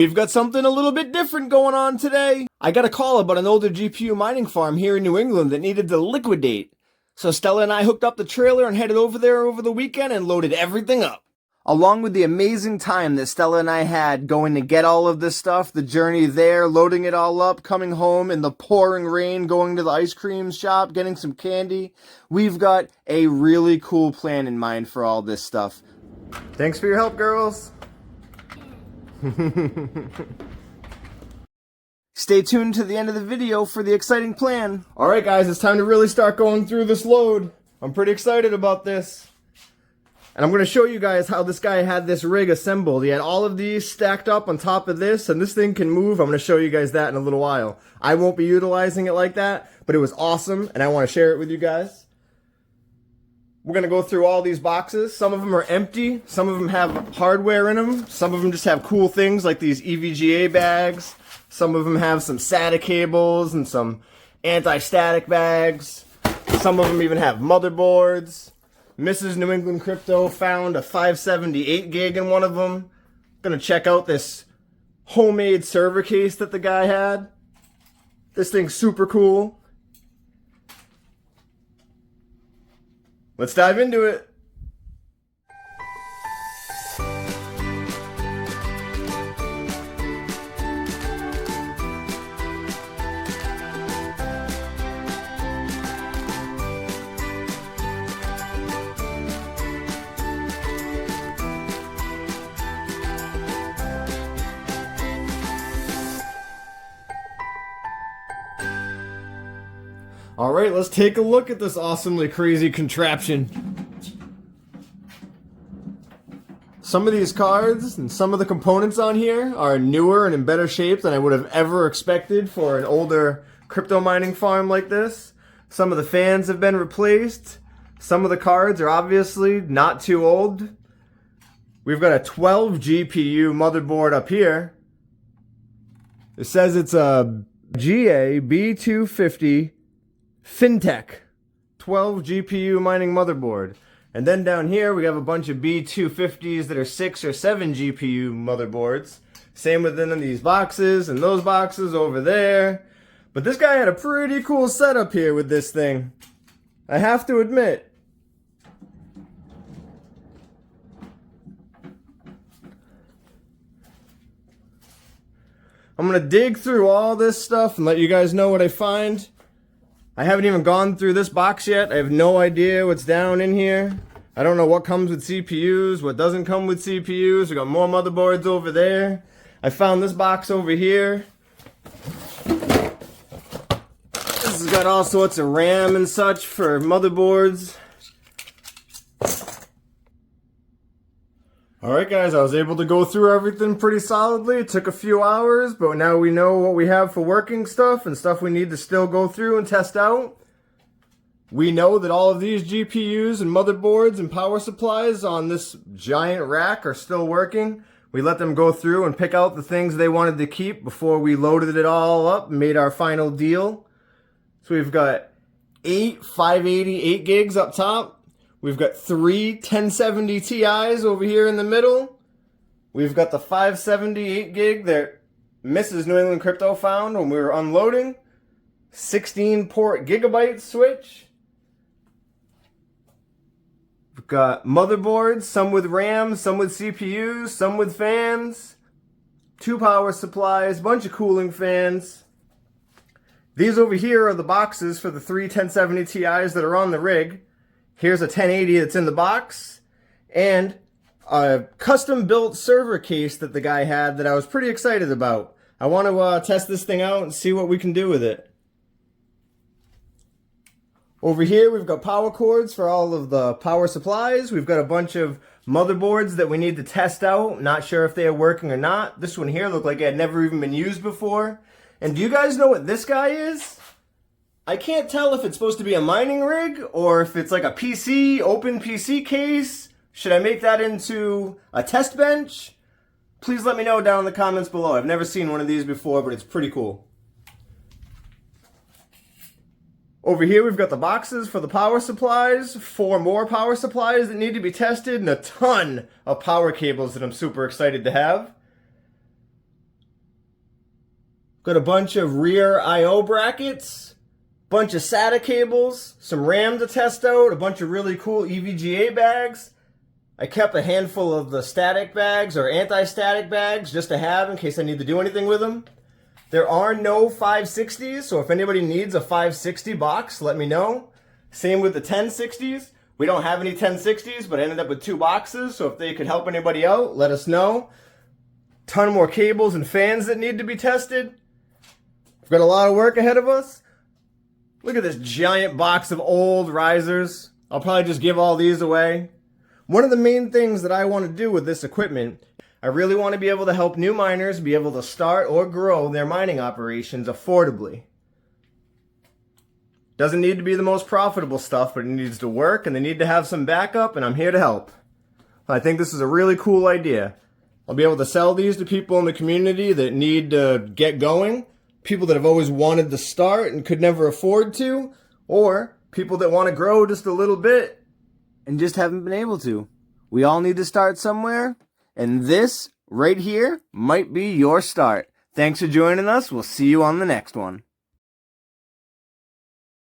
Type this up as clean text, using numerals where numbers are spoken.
We've got something a little bit different going on today. I got a call about an older GPU mining farm here in New England that needed to liquidate. So Stella and I hooked up the trailer and headed over there over the weekend and loaded everything up. Along with the amazing time that Stella and I had going to get all of this stuff, the journey there, loading it all up, coming home in the pouring rain, going to the ice cream shop, getting some candy, we've got a really cool plan in mind for all this stuff. Thanks for your help, girls. Stay tuned to the end of the video for the exciting plan. Alright guys, it's time to really start going through this load. I'm pretty excited about this. And I'm going to show you guys how this guy had this rig assembled. He had all of these stacked up on top of this, and this thing can move. I'm going to show you guys that in a little while. I won't be utilizing it like that, but it was awesome, and I want to share it with you guys. We're going to go through all these boxes. Some of them are empty. Some of them have hardware in them. Some of them just have cool things like these EVGA bags. Some of them have some SATA cables and some anti-static bags. Some of them even have motherboards. Mrs. New England Crypto found a 578 gig in one of them. Gonna check out this homemade server case that the guy had. This thing's super cool. Let's dive into it. Alright, let's take a look at this awesomely crazy contraption. Some of these cards and some of the components on here are newer and in better shape than I would have ever expected for an older crypto mining farm like this. Some of the fans have been replaced. Some of the cards are obviously not too old. We've got a 12 GPU motherboard up here. It says it's a GA B250 FinTech 12 GPU mining motherboard. And then down here we have a bunch of B250s that are 6 or 7 GPU motherboards. Same within these boxes and those boxes over there. But this guy had a pretty cool setup here with this thing, I have to admit. I'm gonna dig through all this stuff and let you guys know what I find. I haven't even gone through this box yet. I have no idea what's down in here. I don't know what comes with CPUs, what doesn't come with CPUs. We got more motherboards over there. I found this box over here. This has got all sorts of RAM and such for motherboards. Alright guys, I was able to go through everything pretty solidly. It took a few hours, but now we know what we have for working stuff and stuff we need to still go through and test out. We know that all of these GPUs and motherboards and power supplies on this giant rack are still working. We let them go through and pick out the things they wanted to keep before we loaded it all up and made our final deal. So we've got 8 580 8 gigs up top. We've got 3 1070 Ti's over here in the middle. We've got the 578 gig that Mrs. New England Crypto found when we were unloading. 16 port gigabyte switch. We've got motherboards, some with RAM, some with CPUs, some with fans. 2 power supplies, bunch of cooling fans. These over here are the boxes for the 3 1070 Ti's that are on the rig. Here's a 1080 that's in the box, and a custom-built server case that the guy had that I was pretty excited about. I want to test this thing out and see what we can do with it. Over here, we've got power cords for all of the power supplies. We've got a bunch of motherboards that we need to test out. Not sure if they are working or not. This one here looked like it had never even been used before. And do you guys know what this guy is? I can't tell if it's supposed to be a mining rig or if it's like a PC, open PC case. Should I make that into a test bench? Please let me know down in the comments below. I've never seen one of these before, but it's pretty cool. Over here we've got the boxes for the power supplies, 4 more power supplies that need to be tested, and a ton of power cables that I'm super excited to have. Got a bunch of rear I/O brackets, bunch of SATA cables, some RAM to test out, a bunch of really cool EVGA bags. I kept a handful of the static bags or anti-static bags just to have in case I need to do anything with them. There are no 560s, so if anybody needs a 560 box, let me know. Same with the 1060s. We don't have any 1060s, but I ended up with 2 boxes, so if they could help anybody out, let us know. Ton more cables and fans that need to be tested. We've got a lot of work ahead of us. Look at this giant box of old risers. I'll probably just give all these away. One of the main things that I want to do with this equipment, I really want to be able to help new miners be able to start or grow their mining operations affordably. Doesn't need to be the most profitable stuff, but it needs to work and they need to have some backup, and I'm here to help. I think this is a really cool idea. I'll be able to sell these to people in the community that need to get going, people that have always wanted to start and could never afford to, or people that want to grow just a little bit and just haven't been able to. We all need to start somewhere, and this right here might be your start. Thanks for joining us. We'll see you on the next one.